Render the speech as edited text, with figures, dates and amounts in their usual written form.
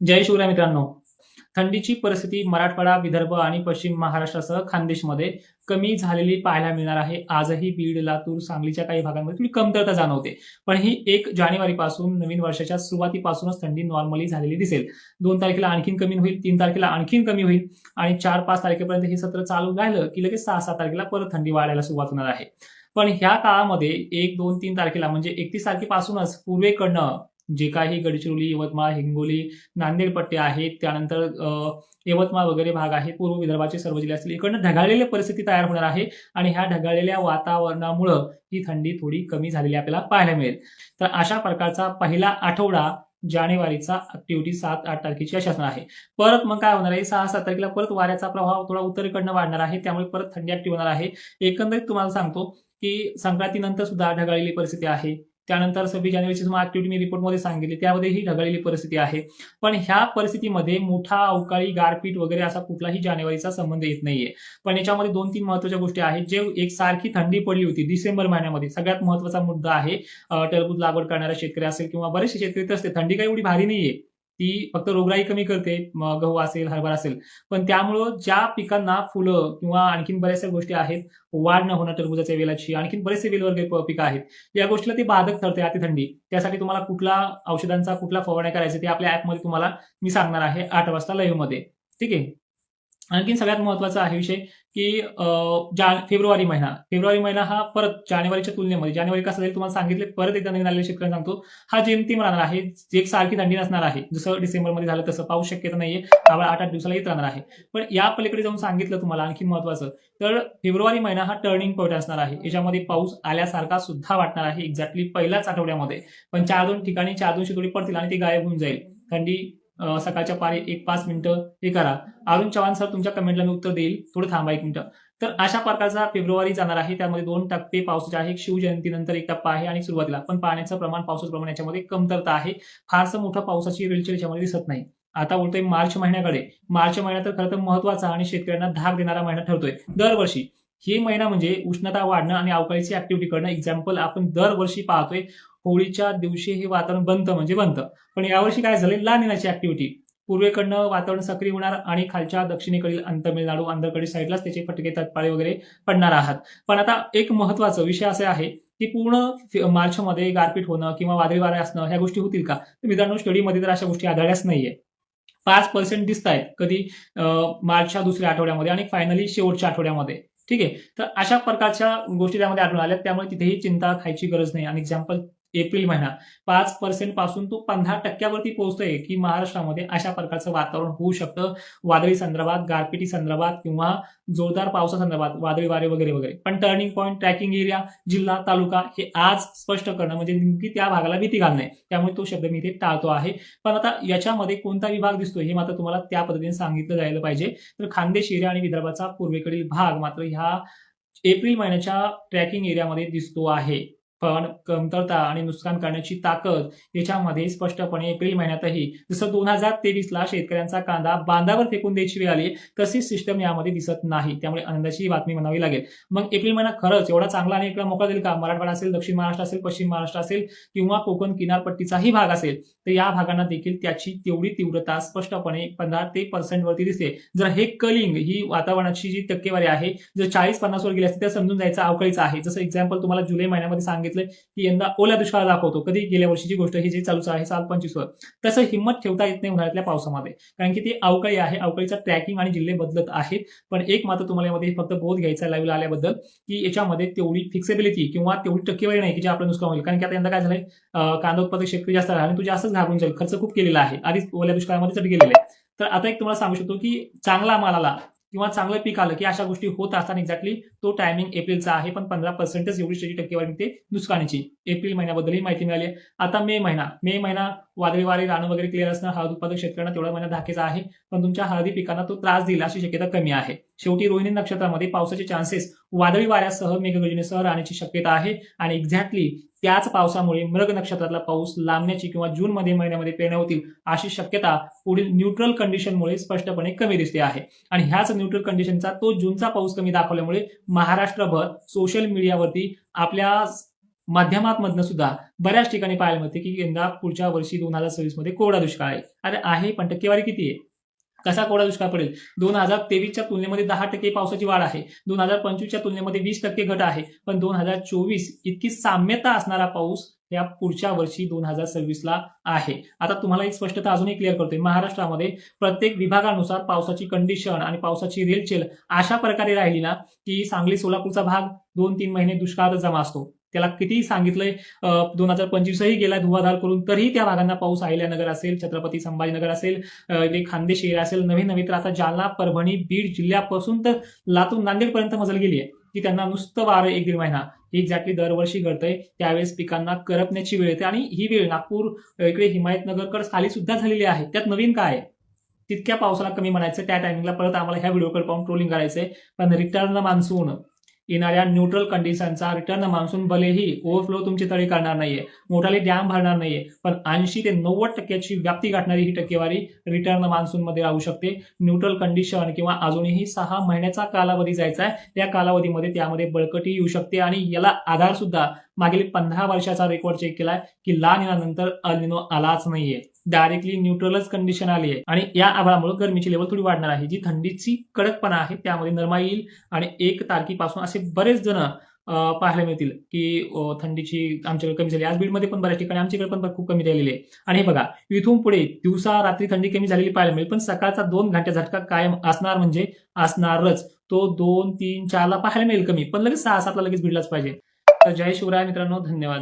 जय शिवराय मित्रांनो. थंडीची परिस्थिती मराठवाडा, विदर्भ आणि पश्चिम महाराष्ट्रासह खानदेशमध्ये कमी झालेली पाहायला मिळणार आहे. आजही बीड, लातूर, सांगलीच्या काही भागांमध्ये थोडी कमतरता जाणवते. पण ही 1 जानेवारीपासून नवीन वर्षाच्या सुरुवातीपासूनच थंडी नॉर्मली झालेली दिसेल. 2 तारखेला आणखीन कमी होईल, 3 तारखेला आणखीन कमी होईल आणि 4-5 तारखेपर्यंत हे सत्र चालू राहिलं की लगेच 6-7 तारखेला परत थंडी वाढायला सुरुवात होणार आहे. पण ह्या काळामध्ये 1, 2, 3 तारखेला म्हणजे 31 तारखेपासूनच पूर्वेकडनं जे काही गडचिरोली, यवतमाळ, हिंगोली, नांदेड पट्टे आहेत, त्यानंतर यवतमाळ वगैरे भाग आहे, पूर्व विदर्भाचे सर्व जिल्हे असतील, इकडनं ढगाळलेली परिस्थिती तयार होणार आहे आणि ह्या ढगाळलेल्या वातावरणामुळं ही थंडी थोडी कमी झालेली आपल्याला पाहायला मिळेल. तर अशा प्रकारचा पहिला आठवडा जानेवारीचा ऍक्टिव्हिटी 7-8 तारखेची अशी असणार आहे. परत मग काय होणार आहे, 6-7 तारखेला परत वाऱ्याचा प्रभाव थोडा उत्तरेकडनं वाढणार आहे, त्यामुळे परत थंडी ऍक्टिव्ह होणार आहे. एकंदरीत तुम्हाला सांगतो की संक्रांतीनंतर सुद्धा ढगाळलेली परिस्थिती आहे. त्यानंतर 26 जानेवारीची तुम्हाला ऍक्टिव्हिटी मी रिपोर्टमध्ये सांगितली, त्यामध्ये ही ढगाळलेली परिस्थिती आहे. पण ह्या परिस्थितीमध्ये मोठा अवकाळी गारपीट वगैरे असा कुठलाही जानेवारीचा संबंध येत नाहीये. पण याच्यामध्ये 2-3 महत्त्वाच्या गोष्टी आहेत. जे एकसारखी थंडी पडली होती डिसेंबर महिन्यामध्ये, सगळ्यात महत्त्वाचा मुद्दा आहे टरबूज लागवड करणारा शेतकरी असेल किंवा बरेचसे शेतकरी असते, थंडी काही एवढी भारी नाहीये. ती फक्त रोगराई कमी करते, गहू असेल, हरभरा असेल. पण त्यामुळं ज्या पिकांना फुलं किंवा आणखीन बऱ्याचशा गोष्टी आहेत, वाढ न होणं टरबूजाच्या वेलाची, आणखीन बरेचसे वेलवर्गीय पिकं आहेत. या गोष्टीला ती बाधक ठरते अतिथंडी. त्यासाठी तुम्हाला कुठला औषधांचा कुठला फवारण्या करायचा ते आपल्या ऍपमध्ये तुम्हाला मी सांगणार आहे 8 वाजता लाईव्हमध्ये. ठीक आहे. आणखीन सगळ्यात महत्त्वाचा आहे विषय की फेब्रुवारी महिना हा परत जानेवारीच्या तुलनेमध्ये, जानेवारी कसं जाईल तुम्हाला सांगितले, परत एकदा नवीन आलेल्या शेतकऱ्यांना सांगतो, हा जेमतेम राहणार आहे. एक सारखी थंडी नसणार आहे. जसं डिसेंबरमध्ये झालं तसं पाऊस शक्यता नाहीये. आभाळ 8-8 दिवसाला येत राहणार आहे. पण या पलीकडे जाऊन सांगितलं तुम्हाला आणखी महत्त्वाचं, तर फेब्रुवारी महिना हा टर्निंग पॉईंट असणार आहे. याच्यामध्ये पाऊस आल्यासारखा सुद्धा वाटणार आहे एक्झॅक्टली पहिल्याच आठवड्यामध्ये. पण 4-2 ठिकाणी 4-2 शितोडी पडतील आणि ती गायब होऊन जाईल. थंडी सकाळच्या पारी 1-5 मिनिटं हे करा. अरुण चव्हाण सर तुमच्या कमेंटला मी उत्तर देईल, थोडं थांबा 1 मिनिटं. तर अशा प्रकारचा फेब्रुवारी जाणार आहे. त्यामध्ये 2 टप्पे पावसाचे आहे. शिवजयंतीनंतर 1 टप्पा आहे आणि सुरुवातीला पण पाण्याचं प्रमाण, पावसाचं प्रमाण याच्यामध्ये कमतरता आहे. फारसं मोठं पावसाची रेलचेल याच्यामध्ये दिसत नाही. आता बोलतोय मार्च महिन्याकडे. मार्च महिना तर खरं तर महत्वाचा आणि शेतकऱ्यांना धाक देणारा महिना ठरतोय दरवर्षी. हे महिना म्हणजे उष्णता वाढणं आणि अवकाळीची ऍक्टिव्हिटी करणं. एक्झाम्पल आपण दरवर्षी पाहतोय, होळीच्या दिवशी हे वातावरण बनतं म्हणजे बनतं. पण यावर्षी काय झालंय, ला निनाची ऍक्टिव्हिटी. पूर्वेकडनं वातावरण सक्रिय होणार आणि खालच्या दक्षिणेकडील तमिळनाडू, आंध्रकडे साईडलाच त्याचे फटके तत्पाळे वगैरे पडणार आहात. पण आता एक महत्वाचा विषय असा आहे की पूर्ण मार्चमध्ये गारपीट होणं किंवा वादळी वारे असणं ह्या गोष्टी होतील का? तर मित्रांनो, स्टडीमध्ये तर अशा गोष्टी आढळल्याच नाहीये. 5% दिसत आहेत कधी मार्चच्या दुसऱ्या आठवड्यामध्ये आणि फायनली शेवटच्या आठवड्यामध्ये. ठीक आहे. तर अशा प्रकारच्या गोष्टी त्यामध्ये आढळून आल्यात, त्यामुळे तिथेही चिंता खायची गरज नाही. आणि एक्झाम्पल एप्रिल महिना 5% पासून तो 15% वरती पोहोचतोय की महाराष्ट्रामध्ये अशा प्रकारचं वातावरण होऊ शकतं, वादळी संदर्भात, गारपिटी संदर्भात किंवा जोरदार पावसासंदर्भात, वादळी वारे वगैरे वगैरे. पण टर्निंग पॉईंट, ट्रॅकिंग एरिया, जिल्हा, तालुका हे आज स्पष्ट करणं म्हणजे नेमकी त्या भागाला भीती घालणे, त्यामुळे तो शब्द मी इथे टाळतो आहे. पण आता याच्यामध्ये कोणता विभाग दिसतोय हे मात्र तुम्हाला त्या पद्धतीने सांगितलं जायला पाहिजे. तर खानदेश एरिया आणि विदर्भाचा पूर्वेकडील भाग मात्र ह्या एप्रिल महिन्याच्या ट्रॅकिंग एरियामध्ये दिसतो आहे. पण कमतरता आणि नुकसान करण्याची ताकद याच्यामध्ये स्पष्टपणे एप्रिल महिन्यातही, जसं 2023ला शेतकऱ्यांचा कांदा बांधावर फेकून द्यायची वेळ आली, तशी सिस्टम यामध्ये दिसत नाही. त्यामुळे आनंदाची बातमी म्हणावी लागेल. मग एप्रिल महिना खरंच एवढा चांगला आणि इकडे मोकळा देईल का? मराठवाडा असेल, दक्षिण महाराष्ट्र असेल, पश्चिम महाराष्ट्र असेल किंवा कोकण किनारपट्टीचाही भाग असेल, तर या भागांना देखील त्याची तेवढी तीव्रता स्पष्टपणे 15% वरती दिसते. जर हे कलिंग ही वातावरणाची जी टक्केवारी आहे जर 40-50 वर गेली असते तर समजून जायचं अवकाळीचं आहे. जसं एक्झाम्पल तुम्हाला जुलै महिन्यामध्ये सांगितलं की यंदा ओल्या दुष्काळ दाखवतो, कधी गेल्या वर्षीची गोष्ट ही जी चालूच आहे साल 25 वर. तसं हिंमत ठेवता येत नाही उन्हाळ्यातल्या पावसामध्ये, कारण की ती अवकाळी आहे. अवकाळीचा ट्रॅकिंग आणि जिल्हे बदलत आहेत. पण एक मात्र तुम्हाला यामध्ये फक्त बोध घ्यायचा लाईव्हला आल्याबद्दल, की याच्यामध्ये तेवढी फिक्सेबिलिटी किंवा तेवढी टक्केवारी नाही की जे आपलं नुकसान होईल. कारण की आता यंदा काय झालंय, कांदा उत्पादक शेतकरी जास्त आहे आणि तो जास्तच घाबरून जाईल. खर्च खूप केलेला आहे, आधीच ओल्या दुष्काळामध्ये चढ गेलेला आहे. तर आता एक तुम्हाला सांगू शकतो की चांगला माल आला किंवा चांगलं पीक आलं की अशा गोष्टी होत असताना एक्झॅक्टली तो टायमिंग एप्रिलचा आहे. पण 15%च एवढी त्याची टक्केवारी निघते नुकसानीची. एप्रिल महिन्याबद्दलही माहिती मिळाली. आता मे महिना वादळी वारे, रानं वगैरे क्लिअर असणं, हळद उत्पादक शेतकऱ्यांना तेवढा महिना धाकेचा आहे. पण तुमच्या हळदी पिकांना तो त्रास देईल अशी शक्यता कमी आहे. शेवटी रोहिणी नक्षत्रामध्ये पावसाचे चान्सेस वादळी वाऱ्यासह, मेघगर्जनेसह राहण्याची शक्यता आहे आणि एक्झॅक्टली त्याच पावसामुळे मृग नक्षत्रातला पाऊस लांबण्याची किंवा जून महिन्यामध्ये पेरण्या होतील अशी शक्यता पुढील न्यूट्रल कंडिशनमुळे स्पष्टपणे कमी दिसते आहे. आणि ह्याच न्यूट्रल कंडिशनचा तो जूनचा पाऊस कमी दाखवल्यामुळे महाराष्ट्रभर सोशल मीडियावरती आपल्या माध्यमांमधनं सुद्धा बऱ्याच ठिकाणी पाहायला मिळते की यंदा पुढच्या वर्षी 2026 मध्ये कोरडा दुष्काळ आहे. अरे आहे, पण टक्केवारी किती आहे? कसा कोरडा दुष्काळ पडेल? 2023च्या तुलनेमध्ये 10% पावसाची वाढ आहे. 2025च्या तुलनेमध्ये 20% घट आहे. पण 2024 इतकी साम्यता असणारा पाऊस या पुढच्या वर्षी 2026ला आहे. आता तुम्हाला एक स्पष्टता अजूनही क्लिअर करतोय. महाराष्ट्रामध्ये प्रत्येक विभागानुसार पावसाची कंडिशन आणि पावसाची रेलचेल अशा प्रकारे राहिली ना की सांगली सोलापूरचा भाग 2-3 महिने दुष्काळात जमा असतो. त्याला कितीही सांगितलंय 2025ही गेला धुवाधार करून, तरीही त्या भागांना पाऊस अहिल्यानगर असेल, छत्रपती संभाजीनगर असेल, इकडे खान्देश एरिया असेल, नवे नवे तर आता जालना, परभणी, बीड जिल्ह्यापासून तर लातूर, नांदेडपर्यंत मजल गेली आहे की त्यांना नुसतं वारं 1-1.5 महिना एक्झॅक्टली दरवर्षी घडतंय. त्यावेळेस पिकांना करपण्याची वेळ येते आणि ही वेळ नागपूर, इकडे हिमायतनगरकडे खाली सुद्धा झालेली आहे. त्यात नवीन काय आहे? तितक्या पावसाला कमी म्हणायचं, त्या टायमिंगला परत आम्हाला ह्या व्हिडिओकडे पाहून ट्रोलिंग करायचंय. पण रिटर्न मान्सून, येणाऱ्या न्यूट्रल कंडिशनचा रिटर्न मान्सून भलेही ओव्हरफ्लो तुमची तळी करणार नाहीये, मोठाले डॅम भरणार नाहीये, पण 80 ते 90% व्याप्ती गाठणारी ही टक्केवारी रिटर्न मान्सून मध्ये राहू शकते. न्यूट्रल कंडिशन किंवा अजूनही 6 महिन्याचा कालावधी जायचा आहे, त्या कालावधीमध्ये त्यामध्ये बळकटी येऊ शकते. आणि याला आधार सुद्धा मागील 15 वर्षाचा रेकॉर्ड चेक केलाय की ला निनानंतर अल निनो आलाच नाहीये, डायरेक्टली न्यूट्रलच कंडिशन आली आहे. आणि या आभाळामुळे गरमीची लेवल थोडी वाढणार आहे. जी थंडीची कडकपणा आहे त्यामध्ये नरमा येईल आणि 1 तारखेपासून असे बरेच जण पाहायला मिळतील की थंडीची आमच्याकडे कमी झाली. आज बीडमध्ये पण बऱ्याच ठिकाणी, आमच्याकडे पण खूप कमी झालेली आहे. आणि हे बघा, इथून पुढे दिवसा रात्री थंडी कमी झालेली पाहायला मिळेल, पण सकाळचा 2 घंटे झटका कायम असणार, म्हणजे असणारच. तो 2, 3, 4 ला पाहायला मिळेल कमी, पण लगेच 6-7 ला लगेच भिडलाच पाहिजे. तर जय शिवराय मित्रांनो, धन्यवाद.